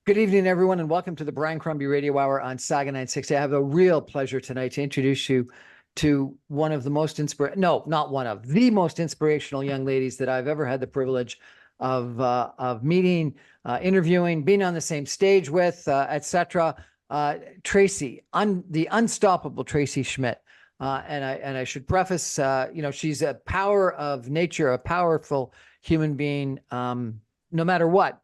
Good evening, everyone, and welcome to the Brian Crombie Radio Hour on Saga 960. I have a real pleasure tonight to introduce you to one of the most not one of the most inspirational young ladies that I've ever had the privilege of meeting, interviewing, being on the same stage with, etc. Tracy, the unstoppable Tracy Schmitt. And I should preface, she's a power of nature, a powerful human being, no matter what.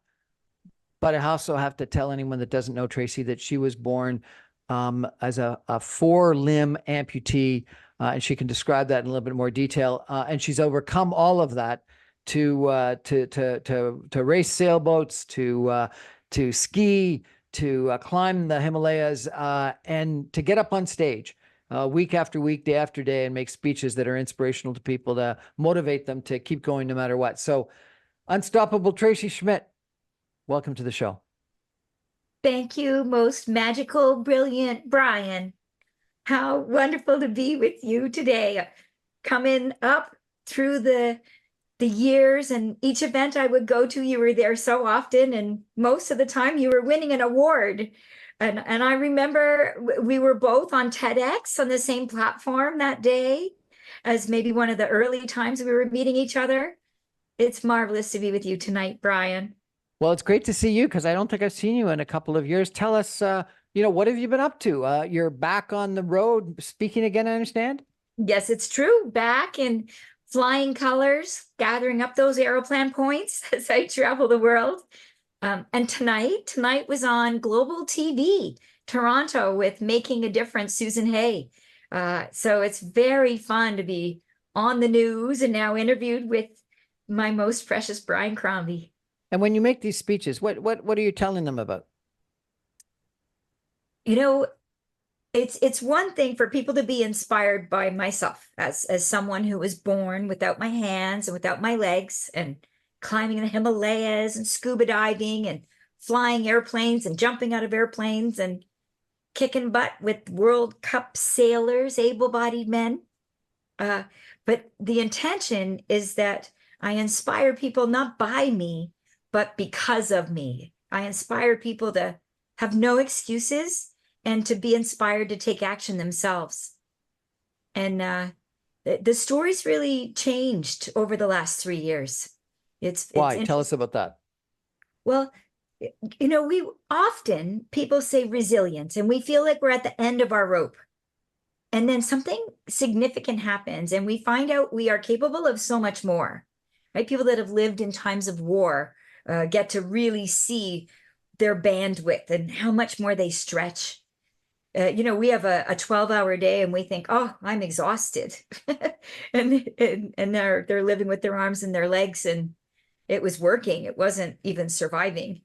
But I also have to tell anyone that doesn't know Tracy that she was born as a four-limb amputee, and she can describe that in a little bit more detail. And she's overcome all of that to race sailboats, to ski, to climb the Himalayas, and to get up on stage week after week, day after day, and make speeches that are inspirational to people to motivate them to keep going no matter what. So, unstoppable Tracy Schmitt. Welcome to the show. Thank you, most magical, brilliant Brian. How wonderful to be with you today. Coming up through the years, and each event I would go to, you were there so often, and most of the time you were winning an award. And I remember we were both on TEDx on the same platform that day as maybe one of the early times we were meeting each other. It's marvelous to be with you tonight, Brian. Well, it's great to see you because I don't think I've seen you in a couple of years. Tell us, what have you been up to? You're back on the road speaking again, I understand? Yes, it's true. Back in flying colors, gathering up those aeroplan points as I travel the world. And tonight was on global TV, Toronto, with Making a Difference, Susan Hay. So it's very fun to be on the news and now interviewed with my most precious Brian Crombie. And when you make these speeches, what are you telling them about? You know, it's one thing for people to be inspired by myself as someone who was born without my hands and without my legs, and climbing the Himalayas and scuba diving and flying airplanes and jumping out of airplanes and kicking butt with World Cup sailors, able-bodied men. But the intention is that I inspire people not by me, but because of me. I inspire people to have no excuses and to be inspired to take action themselves. And the story's really changed over the last 3 years. Why? Tell us about that. Well, we often, people say resilience, and we feel like we're at the end of our rope. And then something significant happens, and we find out we are capable of so much more, right? People that have lived in times of war get to really see their bandwidth and how much more they stretch. We have a 12-hour day and we think, oh, I'm exhausted. and they're living with their arms and their legs, and it was working. It wasn't even surviving.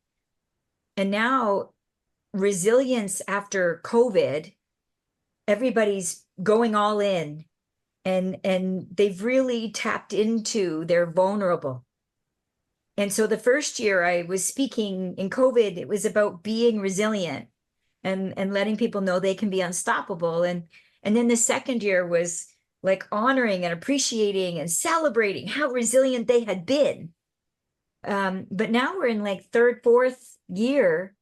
And now resilience after COVID, everybody's going all in, and they've really tapped into their vulnerable. And so the first year I was speaking in COVID, it was about being resilient and letting people know they can be unstoppable. And then the second year was like honoring and appreciating and celebrating how resilient they had been. But now we're in like third, fourth year.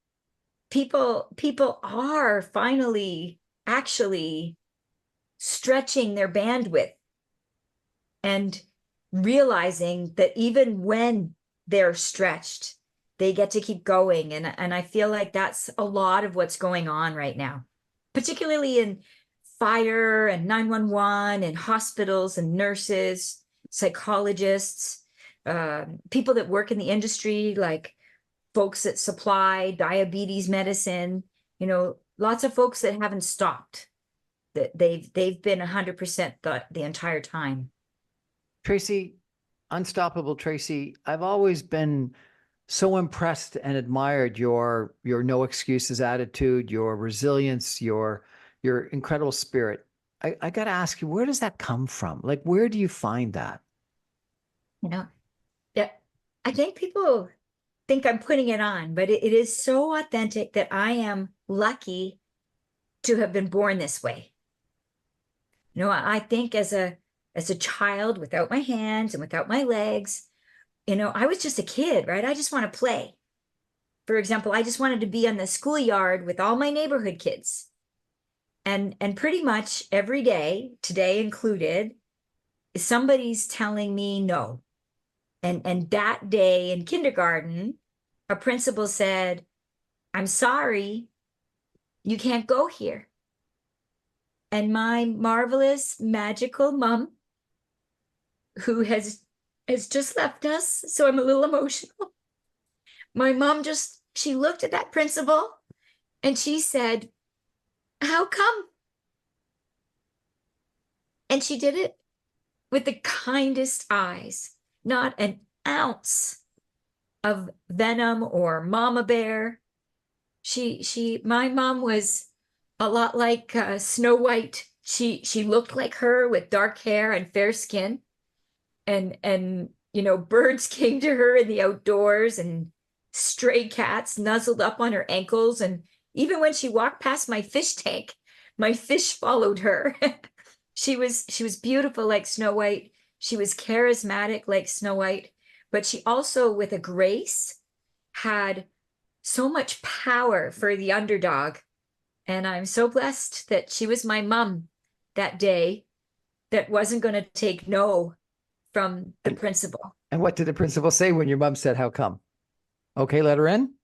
People are finally actually stretching their bandwidth and realizing that even when they're stretched, they get to keep going. And I feel like that's a lot of what's going on right now, particularly in fire and 911 and hospitals and nurses, psychologists, people that work in the industry, like folks that supply diabetes medicine, lots of folks that haven't stopped, that they've been 100% the entire time. Tracy, unstoppable Tracy, I've always been so impressed and admired your no excuses attitude, your resilience, your incredible spirit. I got to ask you, where does that come from? Like, where do you find that? Yeah, I think people think I'm putting it on, but it is so authentic that I am lucky to have been born this way. I think as a child without my hands and without my legs, I was just a kid, right? I just want to play. for example, I just wanted to be on the schoolyard with all my neighborhood kids. And pretty much every day, today included, somebody's telling me no. And that day in kindergarten, a principal said, I'm sorry, you can't go here. And my marvelous, magical mom, who has just left us, so I'm a little emotional. My mom she looked at that principal and she said, how come? And she did it with the kindest eyes, not an ounce of venom or mama bear. My mom was a lot like Snow White. She looked like her with dark hair and fair skin. And birds came to her in the outdoors, and stray cats nuzzled up on her ankles. And even when she walked past my fish tank, my fish followed her. She was beautiful like Snow White. She was charismatic like Snow White, but she also, with a grace, had so much power for the underdog. And I'm so blessed that she was my mom that day, that wasn't going to take no from the principal. And what did the principal say when your mom said, how come? Okay, let her in?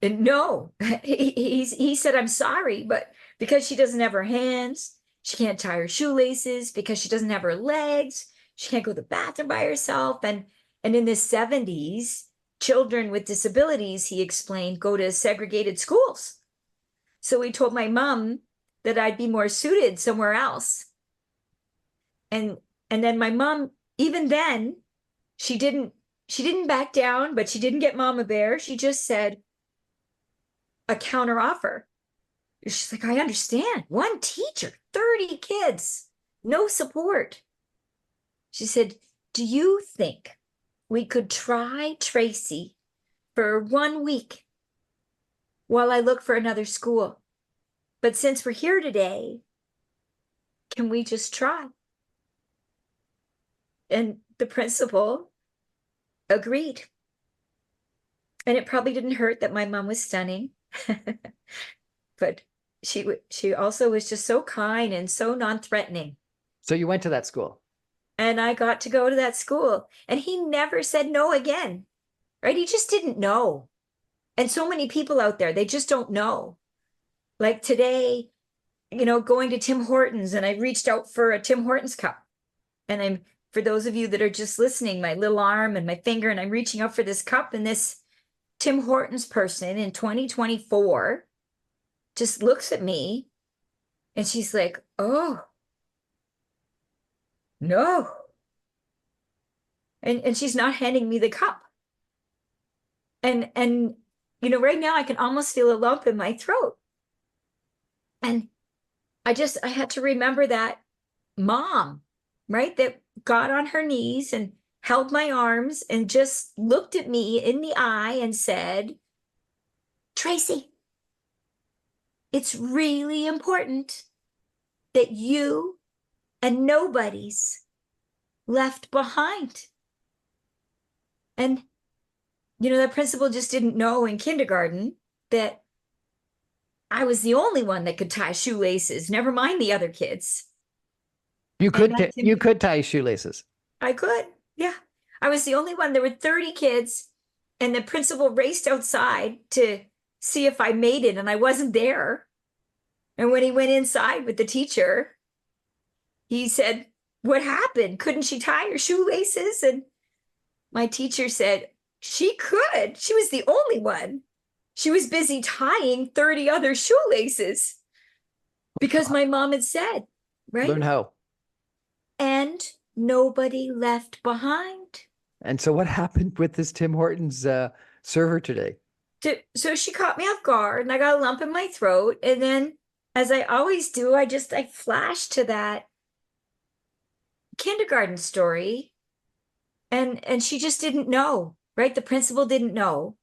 And no, he said, I'm sorry, but because she doesn't have her hands, she can't tie her shoelaces, because she doesn't have her legs, she can't go to the bathroom by herself. And in the 70s, children with disabilities, he explained, go to segregated schools. So he told my mom that I'd be more suited somewhere else. And then my mom, even then, she didn't back down, but she didn't get mama bear. She just said a counter offer. She's like, I understand. One teacher, 30 kids, no support. She said, do you think we could try Tracy for 1 week while I look for another school? But since we're here today, can we just try? And the principal agreed. And it probably didn't hurt that my mom was stunning. But she also was just so kind and so non-threatening. So you went to that school? And I got to go to that school. And he never said no again, right? He just didn't know. And so many people out there, they just don't know. Like today, going to Tim Hortons, and I reached out for a Tim Hortons cup. And for those of you that are just listening, my little arm and my finger, and I'm reaching out for this cup, and this Tim Hortons person in 2024 just looks at me and she's like, oh, no. And she's not handing me the cup. And right now I can almost feel a lump in my throat. And I had to remember that mom, right, that got on her knees and held my arms and just looked at me in the eye and said, Tracy, it's really important that you and nobody's left behind. And, that principal just didn't know in kindergarten that I was the only one that could tie shoelaces, never mind the other kids. You could tie shoelaces. I could, yeah. I was the only one. There were 30 kids, and the principal raced outside to see if I made it, and I wasn't there. And when he went inside with the teacher, he said, what happened? Couldn't she tie her shoelaces? And my teacher said, she could. She was the only one. She was busy tying 30 other shoelaces because my mom had said, right? Learn how. And nobody left behind. And so what happened with this Tim Hortons server today? So she caught me off guard, and I got a lump in my throat. And then, as I always do, I flashed to that kindergarten story. And she just didn't know, right? The principal didn't know,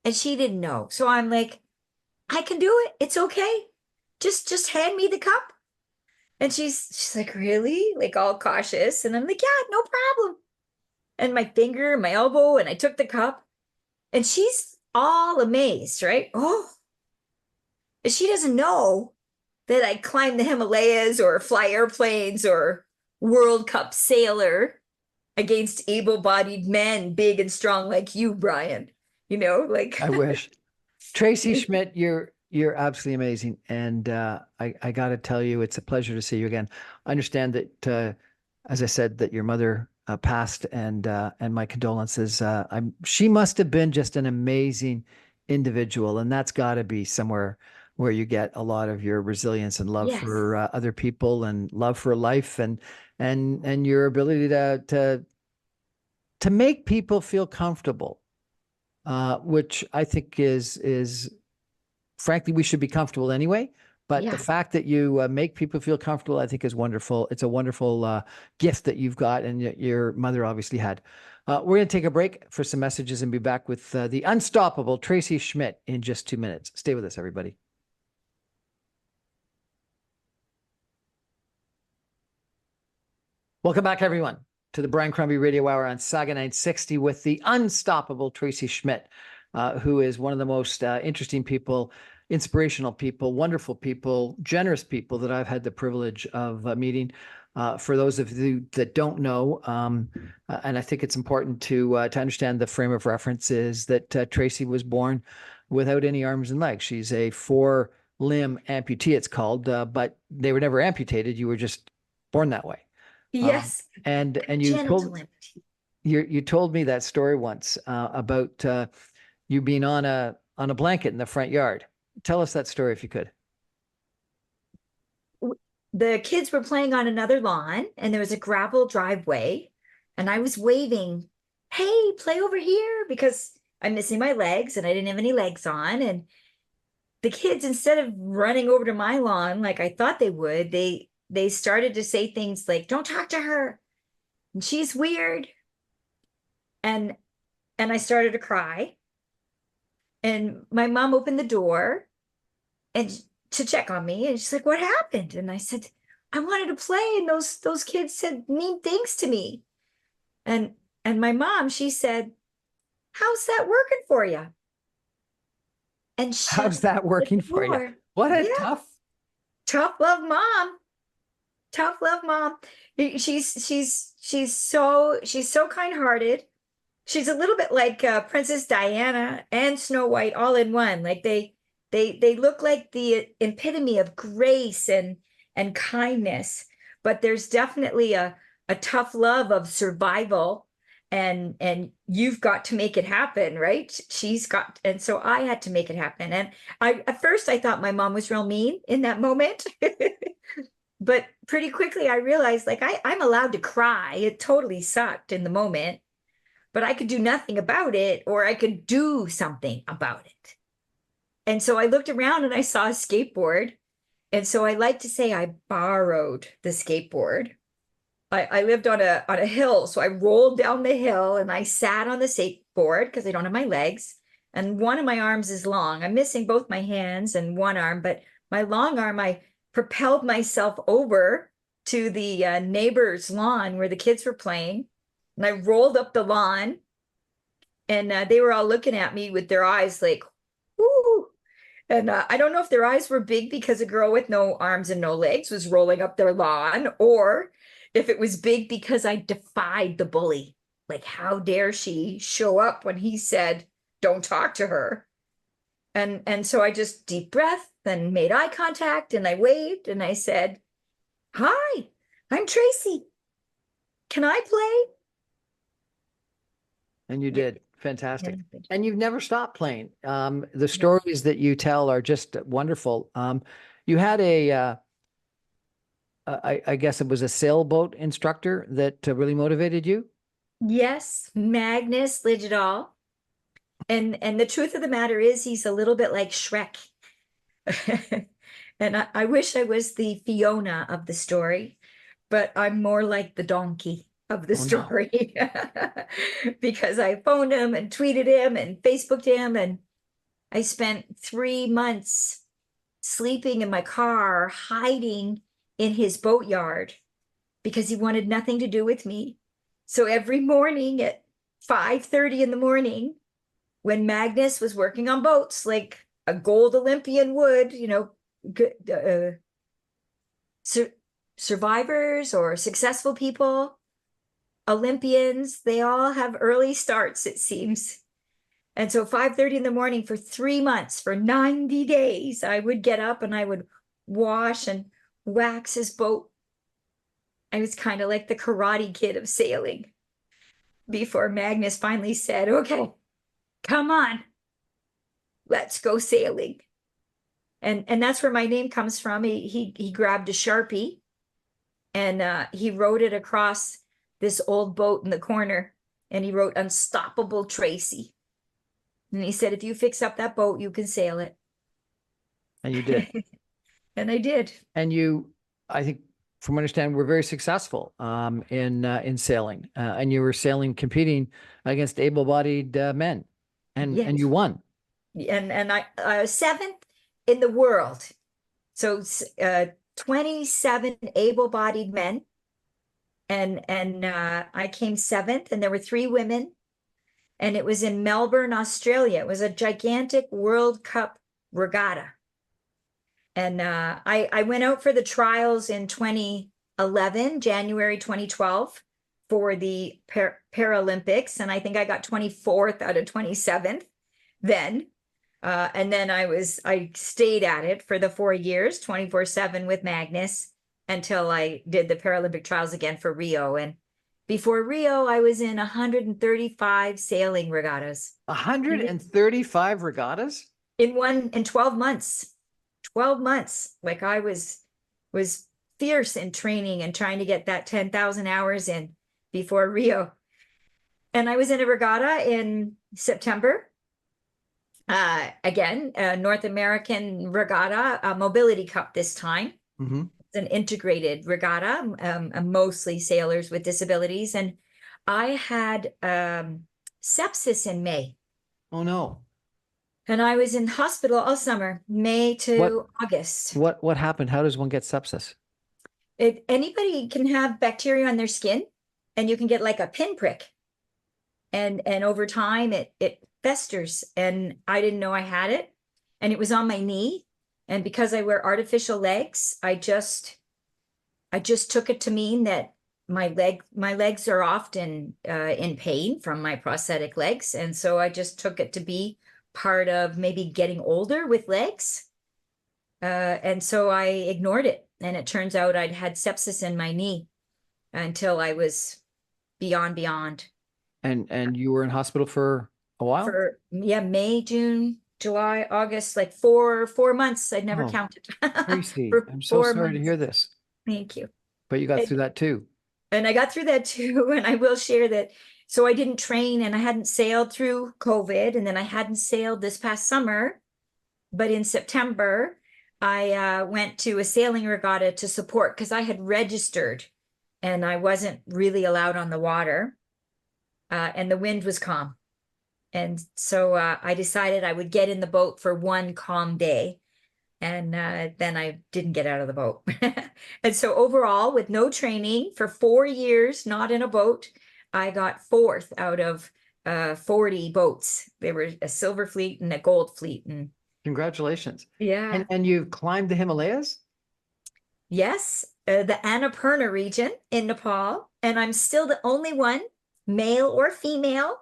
and she didn't know. So I'm like, I can do it. It's okay. Just hand me the cup. And she's like, really? Like, all cautious. And I'm like, yeah, no problem. And my finger, my elbow, and I took the cup. And she's all amazed, right? Oh, she doesn't know that I climbed the Himalayas or fly airplanes or World Cup sailor against able-bodied men, big and strong like you, Brian. You know, like I wish. Tracy Schmitt, you're absolutely amazing, and I got to tell you, it's a pleasure to see you again. I understand that, as I said, that your mother passed, and my condolences. She must have been just an amazing individual, and that's got to be somewhere where you get a lot of your resilience and love yes, for other people and love for life, and your ability to make people feel comfortable, which I think is frankly, we should be comfortable anyway. But the yeah. fact that you make people feel comfortable, I think is wonderful. It's a wonderful gift that you've got, and your mother obviously had. We're going to take a break for some messages and be back with the unstoppable Tracy Schmitt in just 2 minutes. Stay with us, everybody. Welcome back, everyone, to the Brian Crombie Radio Hour on Saga 960 with the unstoppable Tracy Schmitt, who is one of the most interesting people, inspirational people, wonderful people, generous people that I've had the privilege of meeting. For those of you that don't know, and I think it's important to understand the frame of reference is that Tracy was born without any arms and legs. She's a 4-limb amputee, it's called, but they were never amputated. You were just born that way. Yes. And Genital you told me that story once about you being on a blanket in the front yard. Tell us that story if you could. The kids were playing on another lawn and there was a gravel driveway and I was waving, hey, play over here, because I'm missing my legs and I didn't have any legs on. And the kids, instead of running over to my lawn like I thought they would, they started to say things like, don't talk to her, and she's weird. And I started to cry. And my mom opened the door and to check on me, and she's like, what happened? And I said, I wanted to play, and those kids said mean things to me. And my mom, she said, how's that working for you? And shut How's that the working for you? door. What a Yeah, tough love mom. Tough love mom. She's so kind-hearted. She's a little bit like Princess Diana and Snow White all in one. Like they look like the epitome of grace and kindness, but there's definitely a tough love of survival, and you've got to make it happen, right? She's got, and so I had to make it happen. And at first I thought my mom was real mean in that moment. But pretty quickly I realized, like, I'm allowed to cry. It totally sucked in the moment, but I could do nothing about it, or I could do something about it. And so I looked around and I saw a skateboard. And so I like to say I borrowed the skateboard. I lived on a hill. So I rolled down the hill and I sat on the skateboard because I don't have my legs. And one of my arms is long. I'm missing both my hands and one arm, but my long arm, I propelled myself over to the neighbor's lawn where the kids were playing. And I rolled up the lawn, and they were all looking at me with their eyes like, whoo. And I don't know if their eyes were big because a girl with no arms and no legs was rolling up their lawn, or if it was big because I defied the bully. Like, how dare she show up when he said, don't talk to her. And so I just deep breath and made eye contact, and I waved and I said, hi, I'm Tracy. Can I play? And you did. Fantastic. Yeah. And you've never stopped playing. The stories that you tell are just wonderful. You had I guess it was a sailboat instructor that really motivated you. Yes, Magnus Lidgedal. And the truth of the matter is he's a little bit like Shrek. And I wish I was the Fiona of the story, but I'm more like the donkey of the Oh, no. story. Because I phoned him and tweeted him and Facebooked him, and I spent 3 months sleeping in my car, hiding in his boatyard because he wanted nothing to do with me. So every morning at 5:30 in the morning, when Magnus was working on boats, like a gold Olympian would, survivors or successful people, Olympians, they all have early starts, it seems. And so 5:30 in the morning for 3 months, for 90 days, I would get up and I would wash and wax his boat. I was kind of like the Karate Kid of sailing before Magnus finally said, okay, come on, let's go sailing. And that's where my name comes from. He grabbed a Sharpie and he wrote it across this old boat in the corner, and he wrote Unstoppable Tracy. And he said, if you fix up that boat, you can sail it. And you did. And I did. And you, I think, from what I understand, were very successful in sailing, and you were competing against able-bodied men, and Yes. you won. And I 7th in the world. So 27 able-bodied men, and I came 7th, and there were 3 women, and it was in Melbourne, Australia. It was a gigantic World Cup regatta. And I went out for the trials in 2011, January 2012, for the Paralympics. And I think I got 24th out of 27th then. And then I stayed at it for the 4 years, 24/7 with Magnus, until I did the Paralympic trials again for Rio. And before Rio, I was in 135 sailing regattas. 135 regattas? In 12 months. 12 months. Like I was fierce in training and trying to get that 10,000 hours in before Rio. And I was in a regatta in September. Again, a North American regatta, a mobility cup this time. Mm-hmm. It's an integrated regatta, mostly sailors with disabilities. And I had sepsis in May. Oh, no. And I was in hospital all summer, May to August. What happened? How does one get sepsis? Anybody can have bacteria on their skin, and you can get like a pinprick. And over time it festers. And I didn't know I had it. And it was on my knee. And because I wear artificial legs, I just took it to mean that my legs are often in pain from my prosthetic legs. And so I just took it to be part of maybe getting older with legs. And so I ignored it. And it turns out I'd had sepsis in my knee until I was beyond. And you were in hospital for a while? For May, June, July, August, like four months. I'd never counted. Tracy, For I'm so 4 sorry to months. hear this. Thank you. But you got through that too. And I got through that too. And I will share that. So I didn't train, and I hadn't sailed through COVID, and then I hadn't sailed this past summer. But in September, I went to a sailing regatta to support, because I had registered and I wasn't really allowed on the water. And the wind was calm. And so I decided I would get in the boat for one calm day. And then I didn't get out of the boat. And so overall, with no training for 4 years, not in a boat, I got 4th out of 40 boats. There were a silver fleet and a gold fleet. And congratulations. yeah. And you climbed the Himalayas? Yes, the Annapurna region in Nepal. And I'm still the only one, male or female.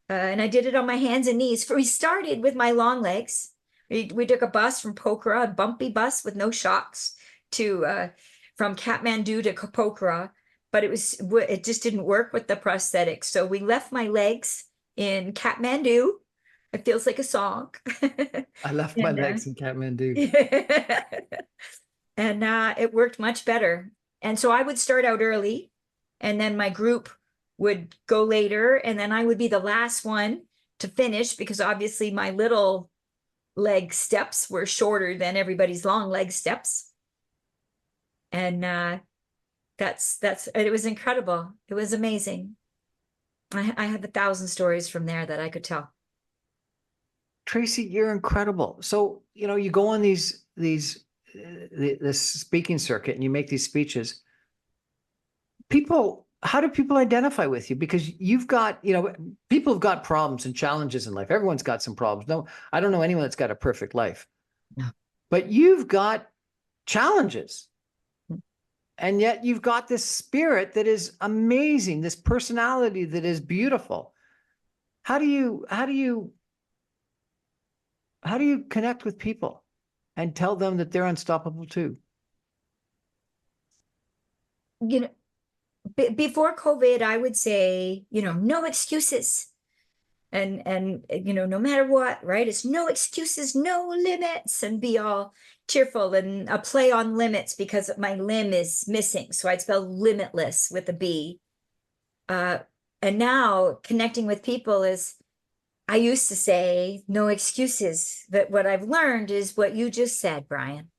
And I did it on my hands and knees. We started with my long legs. We took a bus from Pokhara, a bumpy bus with no shocks, to from Kathmandu to Pokhara, but it just didn't work with the prosthetics. So we left my legs in Kathmandu. It feels like a song. I left my legs in Kathmandu. And it worked much better. And so I would start out early, and then my group would go later, and then I would be the last one to finish, because obviously my little leg steps were shorter than everybody's long leg steps. And it was incredible. It was amazing. I have 1,000 stories from there that I could tell. Tracy, you're incredible. So, you go on this speaking circuit and you make these speeches. People how do people identify with you? Because you've got, people have got problems and challenges in life. Everyone's got some problems. No, I don't know anyone that's got a perfect life. No. But you've got challenges. And yet you've got this spirit that is amazing, this personality that is beautiful. How do you connect with people and tell them that they're unstoppable too? You know, before COVID, I would say, no excuses. And no matter what, right? It's no excuses, no limits, and be all cheerful, and a play on limits because my limb is missing. So I'd spell limitless with a B. And now connecting with people is, I used to say no excuses, but what I've learned is what you just said, Brian.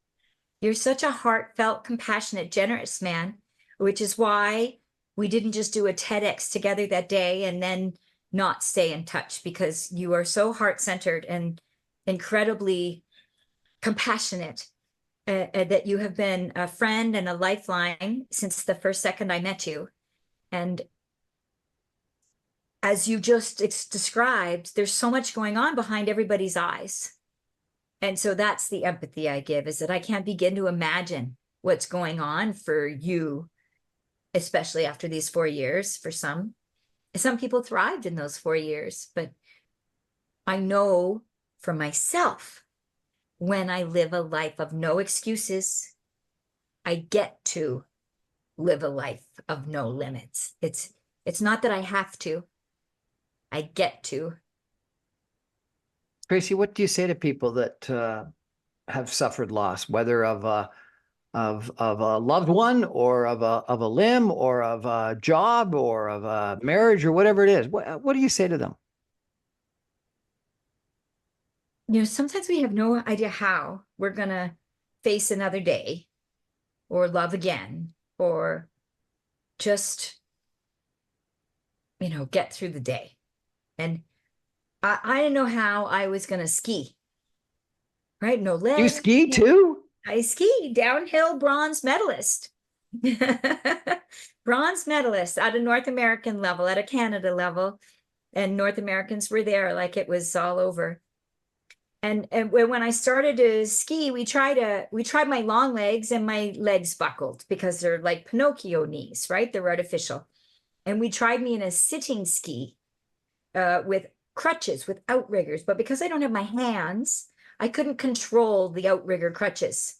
You're such a heartfelt, compassionate, generous man, which is why we didn't just do a TEDx together that day and then not stay in touch, because you are so heart-centered and incredibly compassionate, that you have been a friend and a lifeline since the first second I met you. And as you just described, there's so much going on behind everybody's eyes. And so that's the empathy I give, is that I can't begin to imagine what's going on for you, especially after these 4 years. For some people thrived in those 4 years, but I know for myself, when I live a life of no excuses, I get to live a life of no limits. It's not that I have to, I get to. Tracy, what do you say to people that have suffered loss, whether of a loved one, or of a limb, or of a job, or of a marriage, or whatever it is? What do you say to them? Sometimes we have no idea how we're gonna face another day, or love again, or just, get through the day. And I didn't know how I was gonna ski, right? No legs. You ski too? I ski, downhill bronze medalist. Bronze medalist at a North American level, at a Canada level. And North Americans were there like it was all over. And when I started to ski, we tried my long legs, and my legs buckled because they're like Pinocchio knees, right? They're artificial. And we tried me in a sitting ski with crutches, with outriggers. But because I don't have my hands, I couldn't control the outrigger crutches.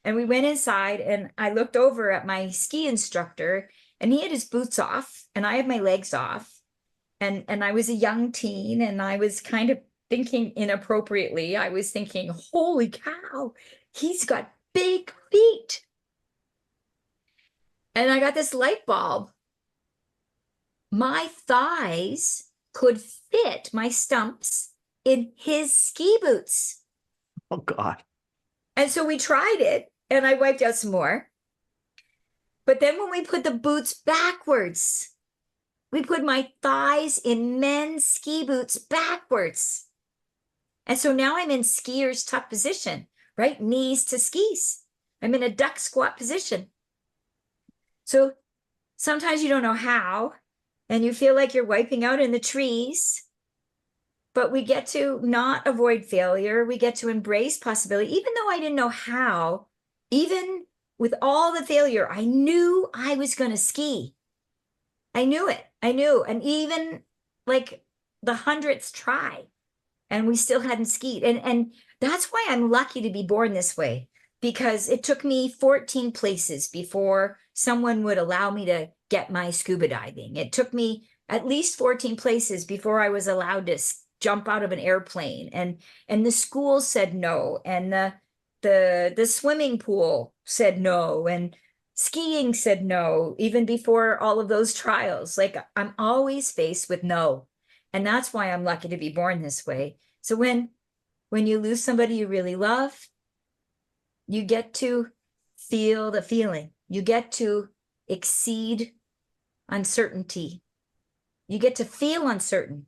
And we went inside, and I looked over at my ski instructor, and he had his boots off and I had my legs off. And I was a young teen, and I was kind of thinking inappropriately. I was thinking, holy cow, he's got big feet. And I got this light bulb. My thighs could fit my stumps in his ski boots. Oh, God. And so we tried it, and I wiped out some more. But then when we put the boots backwards, we put my thighs in men's ski boots backwards. And so now I'm in skier's tuck position, right? Knees to skis. I'm in a duck squat position. So sometimes you don't know how, and you feel like you're wiping out in the trees. But we get to not avoid failure. We get to embrace possibility. Even though I didn't know how, even with all the failure, I knew I was going to ski. I knew it. I knew. And even like the 100th try, and we still hadn't skied. And that's why I'm lucky to be born this way, because it took me 14 places before someone would allow me to get my scuba diving. It took me at least 14 places before I was allowed to jump out of an airplane. And the school said no. And the swimming pool said no. And skiing said no, even before all of those trials. Like, I'm always faced with no. And that's why I'm lucky to be born this way. So when you lose somebody you really love, you get to feel the feeling. You get to exceed uncertainty. You get to feel uncertain,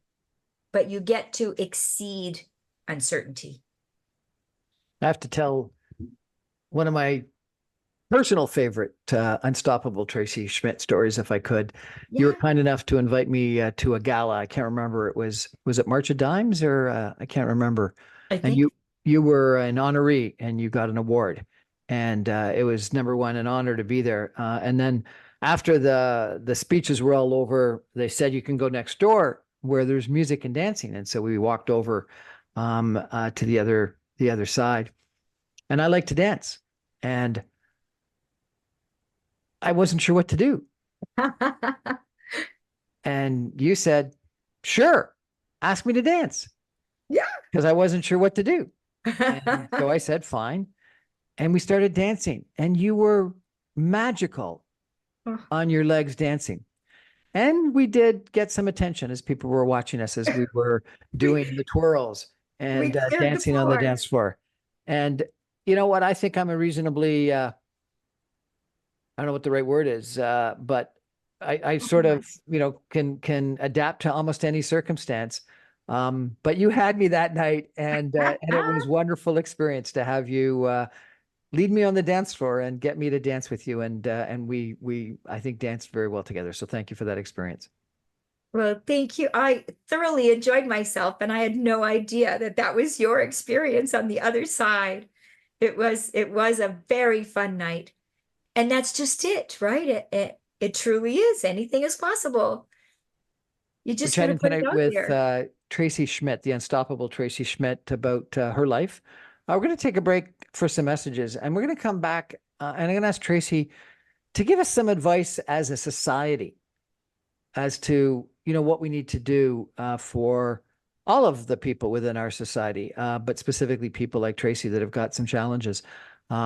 but you get to exceed uncertainty. I have to tell one of my personal favorite Unstoppable Tracy Schmitt stories, if I could. You were Yeah, kind enough to invite me to a gala. I can't remember. Was it March of Dimes or I can't remember. I And think. you were an honoree and you got an award. And it was number one, an honor to be there. And then after the speeches were all over, they said you can go next door where there's music and dancing. And so we walked over to the other side. And I like to dance. And I wasn't sure what to do. And you said, sure, ask me to dance Yeah. because I wasn't sure what to do. And so I said, fine. And we started dancing, and you were magical Oh, on your legs dancing. And we did get some attention as people were watching us as we were we doing the twirls we and cleared the dancing on the floor. dance floor. And you know what? I think I'm a reasonably, I don't know what the right word is, but I sort of, can adapt to almost any circumstance. But you had me that night, and it was wonderful experience to have you lead me on the dance floor and get me to dance with you, and we I think danced very well together. So thank you for that experience. Well, thank you. I thoroughly enjoyed myself, and I had no idea that that was your experience on the other side. It was a very fun night. And that's just it, right? It truly is. Anything is possible. You We're just got to chatting put it tonight out with there. Tracy Schmitt, the unstoppable Tracy Schmitt, about her life. We're going to take a break for some messages, and we're going to come back, and I'm going to ask Tracy to give us some advice as a society as to what we need to do for all of the people within our society, but specifically people like Tracy that have got some challenges,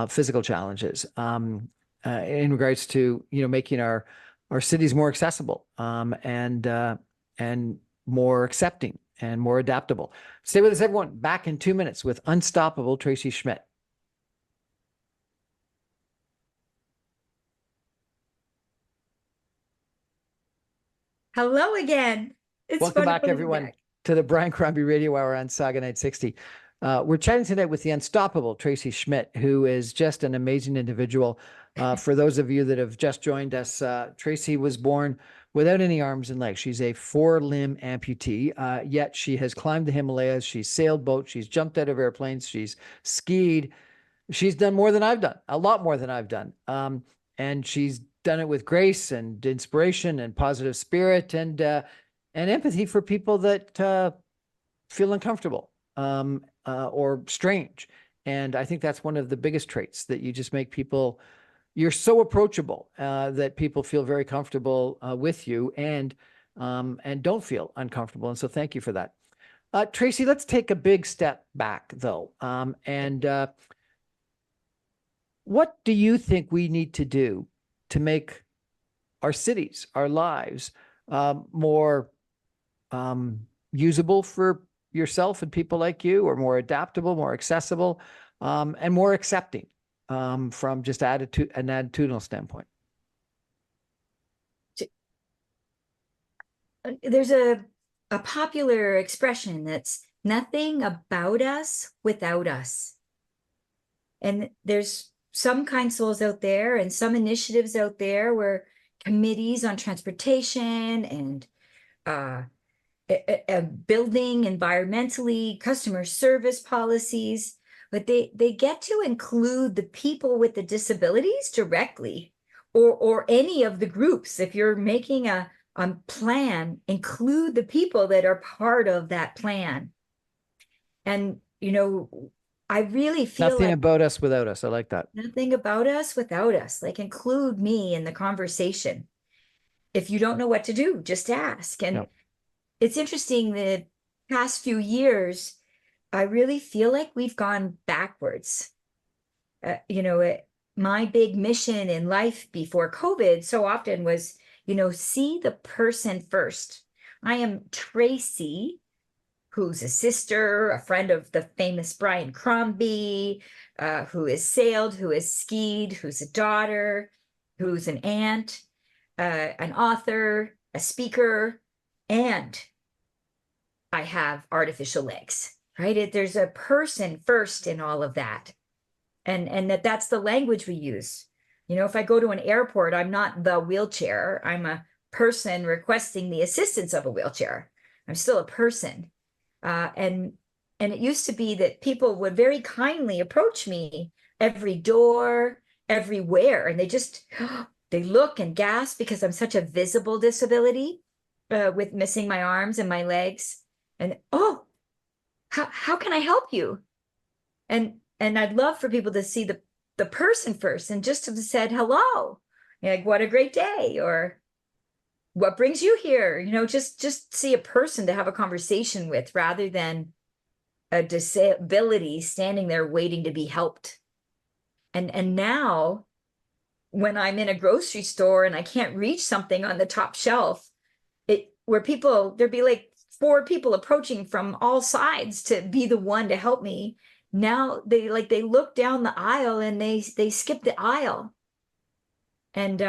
physical challenges, in regards to making our cities more accessible, and more accepting and more adaptable. Stay with us, everyone. Back in 2 minutes with Unstoppable Tracy Schmitt. Hello again. It's Welcome back, wonderful to be everyone, back. to the Brian Crombie Radio Hour on Saga Night 60. We're chatting tonight with the unstoppable Tracy Schmitt, who is just an amazing individual. For those of you that have just joined us, Tracy was born without any arms and legs. She's a 4-limb amputee, yet she has climbed the Himalayas. She's sailed boats. She's jumped out of airplanes. She's skied. She's done more than I've done, a lot more than I've done. And she's done it with grace and inspiration and positive spirit and empathy for people that feel uncomfortable or strange. And I think that's one of the biggest traits, that you just make people, you're so approachable that people feel very comfortable with you and don't feel uncomfortable. And so thank you for that. Tracy, let's take a big step back though. What do you think we need to do to make our cities, our lives, more usable for yourself and people like you, or more adaptable, more accessible, and more accepting from just an attitudinal standpoint? There's a popular expression that's nothing about us without us. And there's some councils out there and some initiatives out there where committees on transportation and building environmentally, customer service policies, but they get to include the people with the disabilities directly, or any of the groups. If you're making a plan, include the people that are part of that plan. And I really feel Nothing like about us without us. I like that. nothing about us without us. Like, include me in the conversation. If you don't know what to do, just ask. And Yep. it's interesting, the past few years, I really feel like we've gone backwards. My big mission in life before COVID so often was, see the person first. I am Tracy, who's a sister, a friend of the famous Brian Crombie, who has sailed, who has skied, who's a daughter, who's an aunt, an author, a speaker, and I have artificial legs, right? There's a person first in all of that. And that's the language we use. If I go to an airport, I'm not the wheelchair. I'm a person requesting the assistance of a wheelchair. I'm still a person. And it used to be that people would very kindly approach me every door, everywhere, and they look and gasp because I'm such a visible disability, with missing my arms and my legs. And oh, how can I help you? And I'd love for people to see the person first and just have said hello, like what a great day, or what brings you here? Just see a person to have a conversation with, rather than a disability standing there waiting to be helped. And now when I'm in a grocery store and I can't reach something on the top shelf, there'd be like 4 people approaching from all sides to be the one to help me. Now they look down the aisle and they skip the aisle. And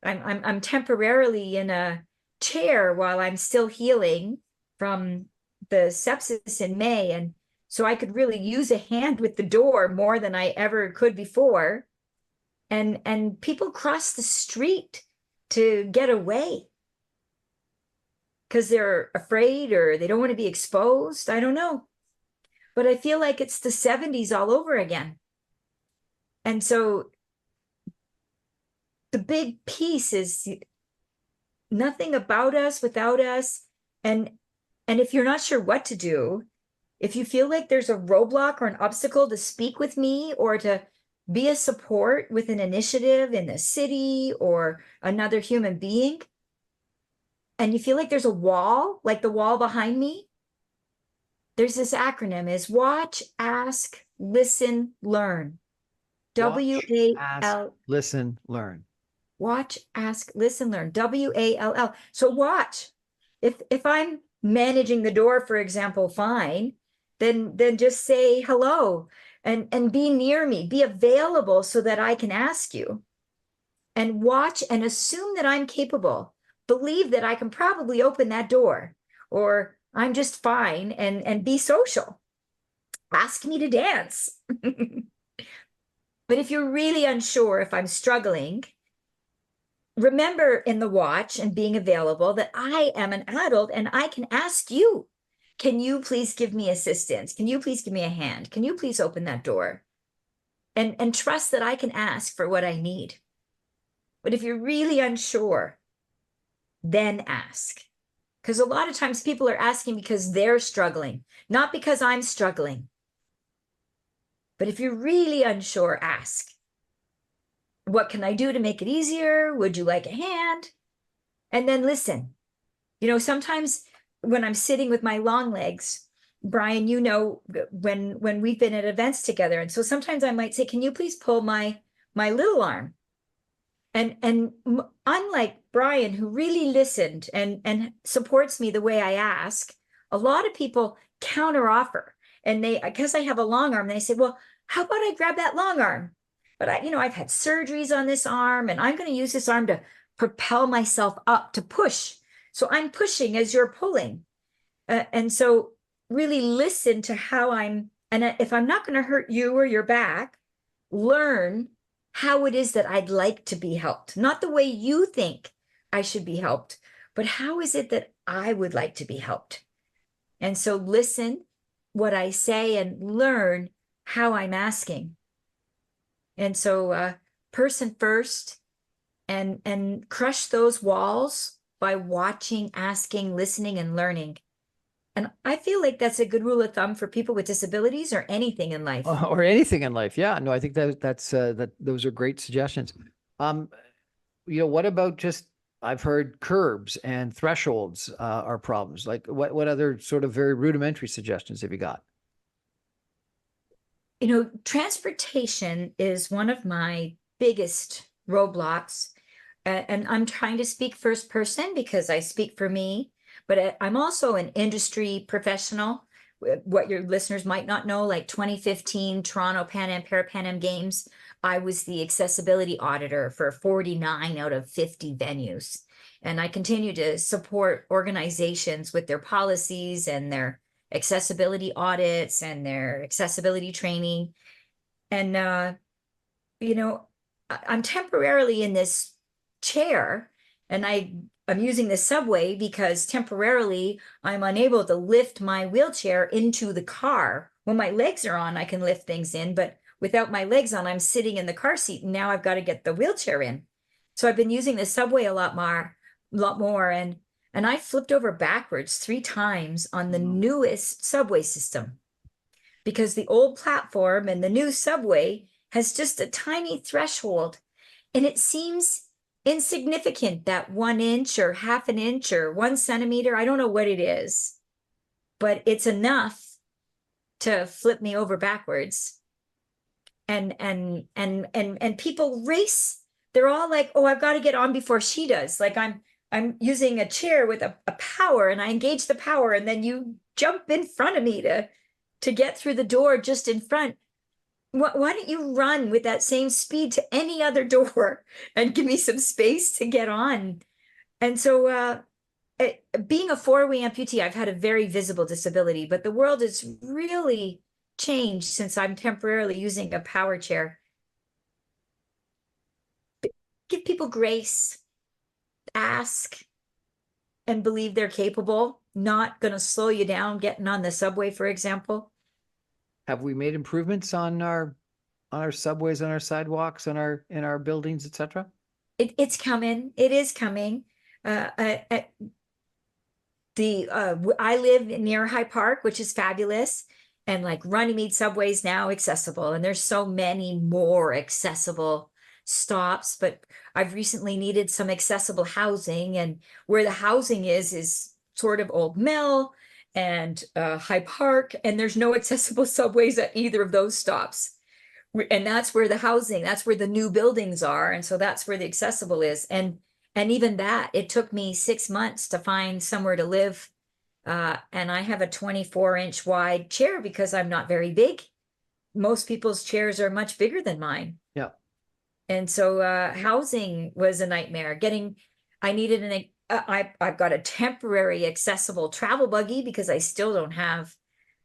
I'm temporarily in a chair while I'm still healing from the sepsis in May. And so I could really use a hand with the door more than I ever could before. And people cross the street to get away because they're afraid or they don't want to be exposed. I don't know. But I feel like it's the 70s all over again. And so the big piece is nothing about us without us. And if you're not sure what to do, if you feel like there's a roadblock or an obstacle to speak with me or to be a support with an initiative in the city or another human being, and you feel like there's a wall, like the wall behind me, there's this acronym is watch, ask, listen, learn. Ask, listen, learn. Watch, ask, listen, learn. WALL. So watch. If I'm managing the door, for example, fine, then just say hello and be near me, be available so that I can ask you. And watch and assume that I'm capable. Believe that I can probably open that door, or I'm just fine, and be social. Ask me to dance. But if you're really unsure if I'm struggling, remember in the watch and being available that I am an adult and I can ask you, can you please give me assistance? Can you please give me a hand? Can you please open that door? And trust that I can ask for what I need. But if you're really unsure, then ask. Because a lot of times people are asking because they're struggling, not because I'm struggling. But if you're really unsure, ask. What can I do to make it easier? Would you like a hand? And then listen. Sometimes when I'm sitting with my long legs, Brian, when we've been at events together, and so sometimes I might say, can you please pull my little arm? And unlike Brian, who really listened and supports me the way I ask, a lot of people counter offer. And because I have a long arm, they say, well, how about I grab that long arm? But I've had surgeries on this arm, and I'm going to use this arm to propel myself up, to push. So I'm pushing as you're pulling. And so really listen to how and if I'm not going to hurt you or your back, learn how it is that I'd like to be helped. Not the way you think I should be helped, but how is it that I would like to be helped? And so listen what I say and learn how I'm asking. And so person first, and crush those walls by watching, asking, listening, and learning. And I feel like that's a good rule of thumb for people with disabilities or anything in life. Or anything in life. Yeah, no, I think those are great suggestions. What about just, I've heard curbs and thresholds are problems. Like what other sort of very rudimentary suggestions have you got? Transportation is one of my biggest roadblocks. And I'm trying to speak first person because I speak for me, but I'm also an industry professional. What your listeners might not know, like 2015 Toronto Pan Am Para-Pan Am Games, I was the accessibility auditor for 49 out of 50 venues. And I continue to support organizations with their policies and their accessibility audits and their accessibility training. And, I'm temporarily in this chair, and I'm using the subway because temporarily I'm unable to lift my wheelchair into the car. When my legs are on, I can lift things in, but without my legs on, I'm sitting in the car seat, and now I've got to get the wheelchair in. So I've been using the subway a lot more, and I flipped over backwards 3 times on the newest subway system because the old platform and the new subway has just a tiny threshold, and it seems insignificant, that 1 inch or half an inch or 1 centimeter. I don't know what it is, but it's enough to flip me over backwards. And people race. They're all like, oh, I've got to get on before she does. Like I'm using a chair with a power, and I engage the power, and then you jump in front of me to get through the door just in front. Why don't you run with that same speed to any other door and give me some space to get on? And so being a four-way amputee, I've had a very visible disability, but the world has really changed since I'm temporarily using a power chair. Give people grace, ask, and believe they're capable. Not going to slow you down getting on the subway, for example. Have we made improvements on our subways, on our sidewalks, on in our buildings, etc.? It's coming. It is coming. I live near High Park, which is fabulous, and like Runnymede subway is now accessible, and there's so many more accessible stops. But I've recently needed some accessible housing, and where the housing is sort of Old Mill and High Park, and there's no accessible subways at either of those stops. And that's where the housing, that's where the new buildings are, and so that's where the accessible is. And even that, it took me 6 months to find somewhere to live. And I have a 24-inch wide chair because I'm not very big. Most people's chairs are much bigger than mine. Yeah. And so housing was a nightmare. I needed I've got a temporary accessible travel buggy because I still don't have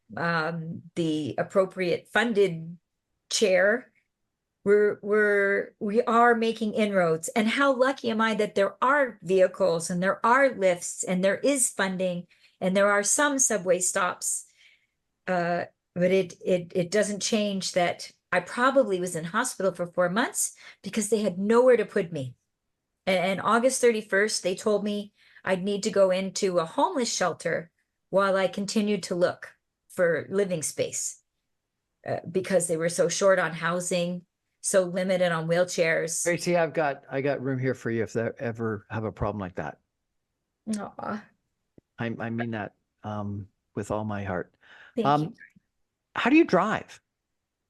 the appropriate funded chair. We are making inroads, and how lucky am I that there are vehicles and there are lifts and there is funding and there are some subway stops. But it doesn't change that I probably was in hospital for 4 months because they had nowhere to put me. And August 31st, they told me I'd need to go into a homeless shelter while I continued to look for living space because they were so short on housing, so limited on wheelchairs. Tracy, I got room here for you if they ever have a problem like that. Aw, I mean that with all my heart. thank you. How do you drive?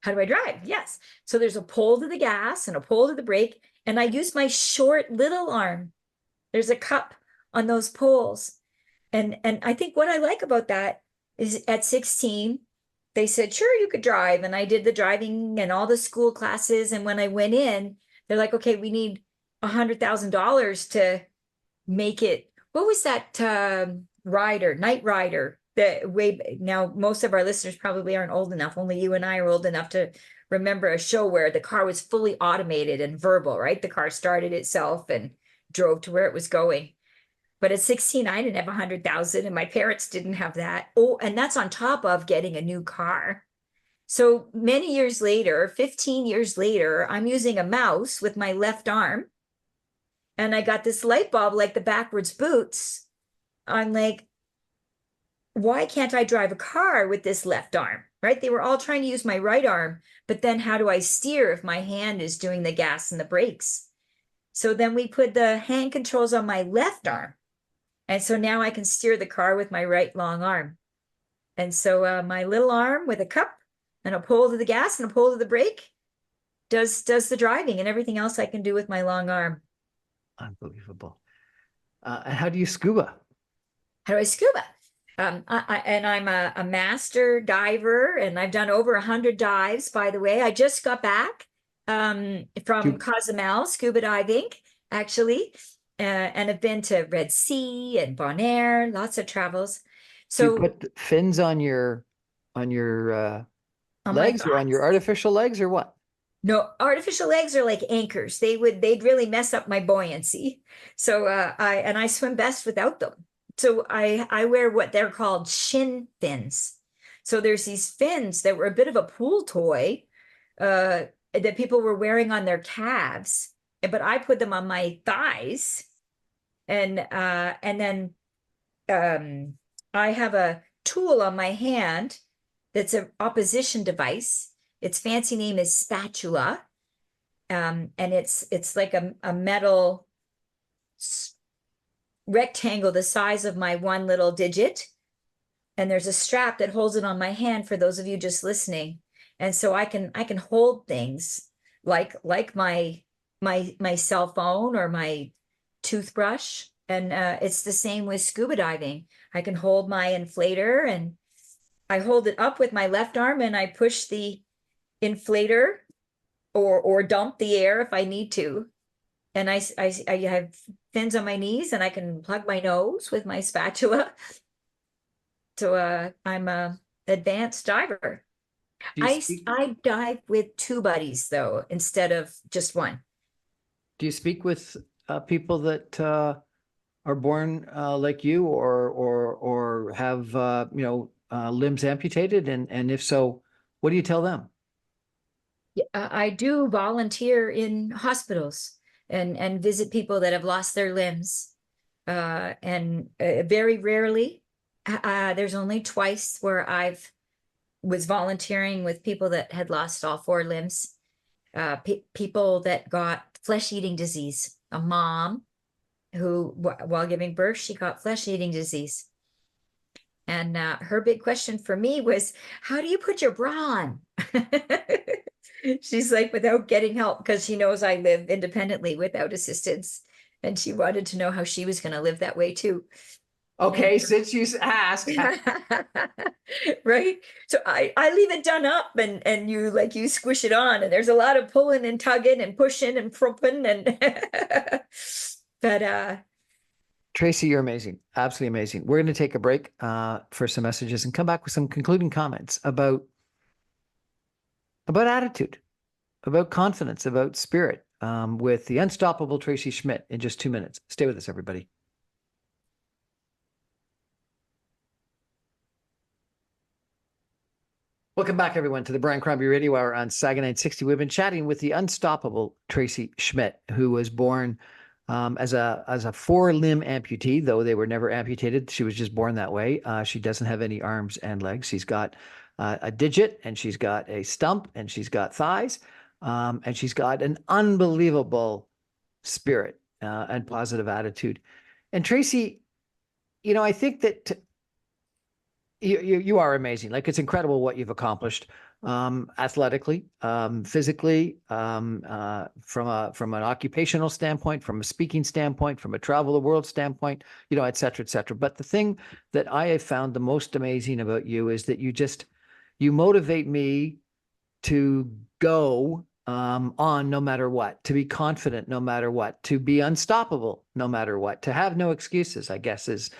How do I drive? Yes. So there's a pull to the gas and a pull to the brake, and I use my short little arm. There's a cup on those poles. And I think what I like about that is at 16, they said, sure, you could drive. And I did the driving and all the school classes. And when I went in, they're like, okay, we need $100,000 to make it. What was that Night Rider? Now, most of our listeners probably aren't old enough. Only you and I are old enough to remember a show where the car was fully automated and verbal, right? The car started itself and drove to where it was going. But at 16, I didn't have 100,000, and my parents didn't have that. Oh, and that's on top of getting a new car. So many years later, 15 years later, I'm using a mouse with my left arm, and I got this light bulb like the backwards boots. I'm like, why can't I drive a car with this left arm, right? They were all trying to use my right arm, but then how do I steer if my hand is doing the gas and the brakes? So then we put the hand controls on my left arm. And so now I can steer the car with my right long arm. And so my little arm with a cup and a pull to the gas and a pull to the brake does the driving, and everything else I can do with my long arm. Unbelievable. And how do you scuba? How do I scuba? I'm a master diver, and I've done over 100 dives, by the way. I just got back from Cozumel scuba diving, actually, and I've been to Red Sea and Bonaire, lots of travels. So do you put fins on your legs or on your artificial legs or what? No, artificial legs are like anchors. They'd really mess up my buoyancy. So I swim best without them. So I wear what they're called shin fins. So there's these fins that were a bit of a pool toy that people were wearing on their calves, but I put them on my thighs, and then I have a tool on my hand that's an opposition device. Its fancy name is spatula. And it's like a metal rectangle the size of my one little digit. And there's a strap that holds it on my hand for those of you just listening. And so I can hold things like my cell phone or my toothbrush. And it's the same with scuba diving. I can hold my inflator, and I hold it up with my left arm, and I push the inflator or dump the air if I need to. And I have fins on my knees, and I can plug my nose with my spatula. So I'm a advanced diver. Do you speak, I dive with two buddies though, instead of just one. do you speak with people that are born like you, or have limbs amputated, and if so, what do you tell them? I do volunteer in hospitals and visit people that have lost their limbs. And very rarely, there's only twice where I've was volunteering with people that had lost all four limbs. People that got flesh-eating disease. A mom who, while giving birth, she got flesh-eating disease. And her big question for me was, how do you put your bra on? She's like, without getting help, because she knows I live independently without assistance. And she wanted to know how she was going to live that way too. Okay, since you asked. Right. So I leave it done up, and you squish it on, and there's a lot of pulling and tugging and pushing and propping and but Tracy, you're amazing. Absolutely amazing. We're going to take a break for some messages and come back with some concluding comments about attitude, about confidence, about spirit, with the unstoppable Tracy Schmitt in just 2 minutes. Stay with us, everybody. Welcome back, everyone, to the Brian Crombie Radio Hour on Saga 960. We've been chatting with the unstoppable Tracy Schmitt, who was born as a four-limb amputee, though they were never amputated. She was just born that way. She doesn't have any arms and legs. She's got a digit, and she's got a stump, and she's got thighs, and she's got an unbelievable spirit and positive attitude. And Tracy, I think that you are amazing. Like, it's incredible what you've accomplished, athletically, physically, from an occupational standpoint, from a speaking standpoint, from a travel the world standpoint, et cetera, et cetera. But the thing that I have found the most amazing about you is that you motivate me to go on no matter what, to be confident no matter what, to be unstoppable no matter what, to have no excuses, I guess is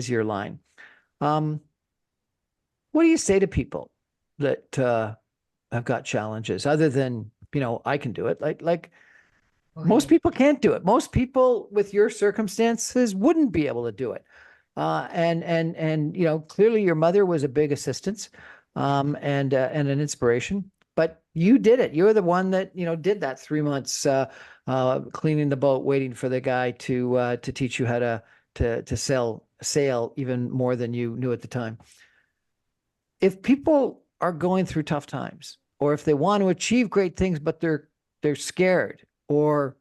your line. What do you say to people that have got challenges other than, I can do it? Like most people can't do it. Most people with your circumstances wouldn't be able to do it. And clearly your mother was a big assistance, and an inspiration, but you did it. You're the one that, did that 3 months, cleaning the boat, waiting for the guy to teach you how to sail even more than you knew at the time. If people are going through tough times, or if they want to achieve great things, but they're scared, or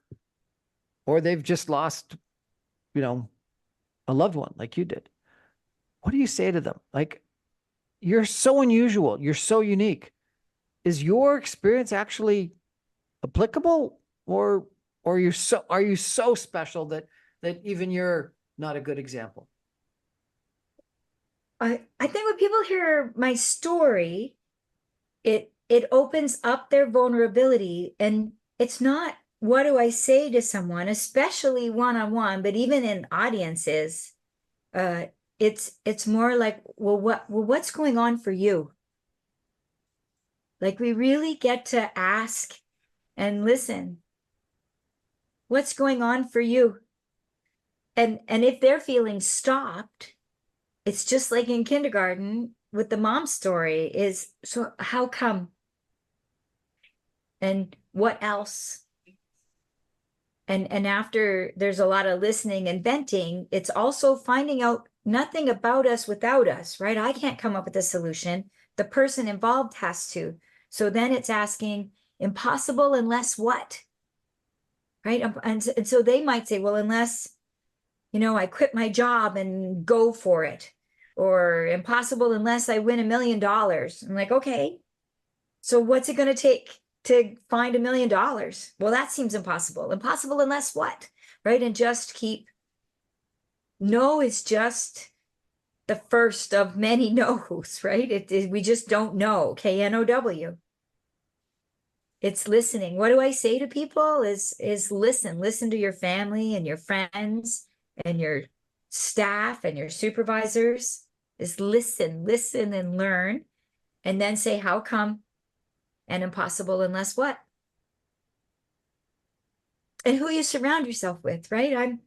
they've just lost, a loved one like you did, what do you say to them? Like, you're so unusual. You're so unique. Is your experience actually applicable, or are you so special that even you're not a good example? I think when people hear my story, it opens up their vulnerability, and it's not, what do I say to someone, especially one-on-one, but even in audiences, it's more like, well, what's going on for you? Like we really get to ask and listen. What's going on for you? And if they're feeling stopped, it's just like in kindergarten with the mom story is, so how come? And what else? And after there's a lot of listening and venting, it's also finding out nothing about us without us, right? I can't come up with a solution. The person involved has to. So then it's asking, impossible unless what? Right? And so they might say, well, unless, I quit my job and go for it, or impossible unless I win $1 million. I'm like, okay, so what's it going to take to find $1 million? Well, that seems impossible. Impossible unless what? Right? And just keep, no is just the first of many no's, right? We just don't know. KNOW. It's listening. What do I say to people is listen to your family and your friends and your staff and your supervisors. Is listen and learn, and then say, how come? And impossible unless what? And who you surround yourself with, right?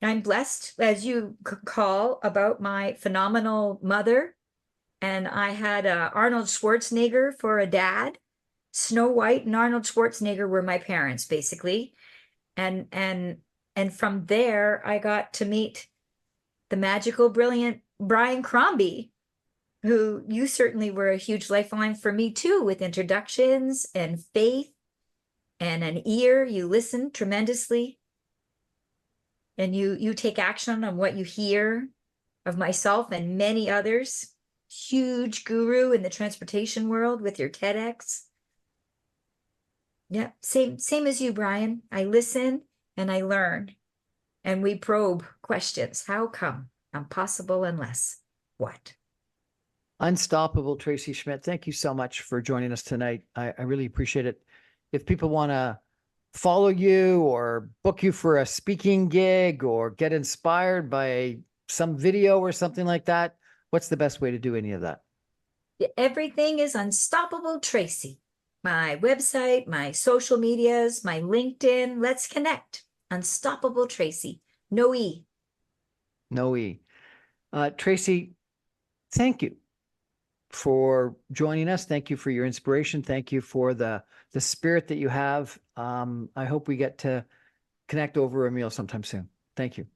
I'm blessed, as you call, about my phenomenal mother. And I had Arnold Schwarzenegger for a dad. Snow White and Arnold Schwarzenegger were my parents, basically. And from there, I got to meet the magical, brilliant Brian Crombie, who you certainly were a huge lifeline for me too, with introductions and faith and an ear. You listen tremendously, and you take action on what you hear of myself and many others. Huge guru in the transportation world with your TEDx. Yeah, same as you, Brian. I listen and I learn, and we probe questions. How come? Impossible unless what? Unstoppable, Tracy Schmitt. Thank you so much for joining us tonight. I really appreciate it. If people want to follow you or book you for a speaking gig or get inspired by some video or something like that, what's the best way to do any of that? Everything is Unstoppable Tracy. My website, my social medias, my LinkedIn. Let's connect. Unstoppable Tracy. No E. No E. Tracy, thank you for joining us. Thank you for your inspiration. Thank you for the spirit that you have. I hope we get to connect over a meal sometime soon. Thank you.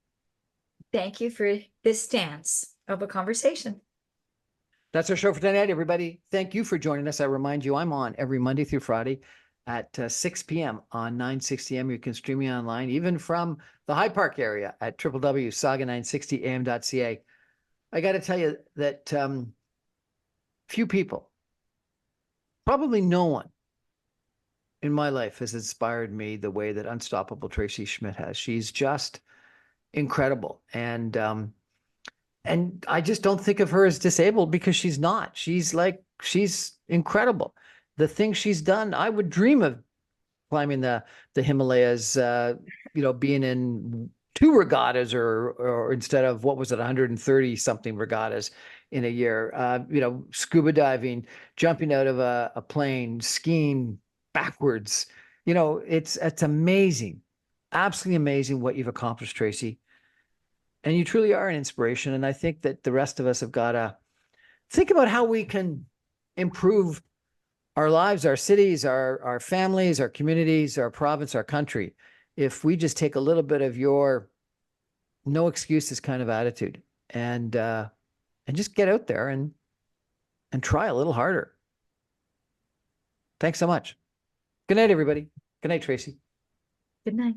Thank you for this dance of a conversation. That's our show for tonight, everybody. Thank you for joining us. I remind you, I'm on every Monday through Friday at 6 p.m. on 960 AM. You can stream me online, even from the Hyde Park area at www.saga960am.ca. I got to tell you that few people, probably no one in my life has inspired me the way that Unstoppable Tracy Schmitt has. She's just incredible. And I just don't think of her as disabled, because she's not. She's incredible. The things she's done, I would dream of climbing the Himalayas, being in 2 regattas or instead of, what was it, 130 something regattas in a year, scuba diving, jumping out of a plane, skiing backwards. It's amazing. Absolutely amazing what you've accomplished, Tracy. And you truly are an inspiration. And I think that the rest of us have got to think about how we can improve our lives, our cities, our families, our communities, our province, our country, if we just take a little bit of your no excuses kind of attitude and just get out there and try a little harder. Thanks so much. Good night, everybody. Good night, Tracy. Good night.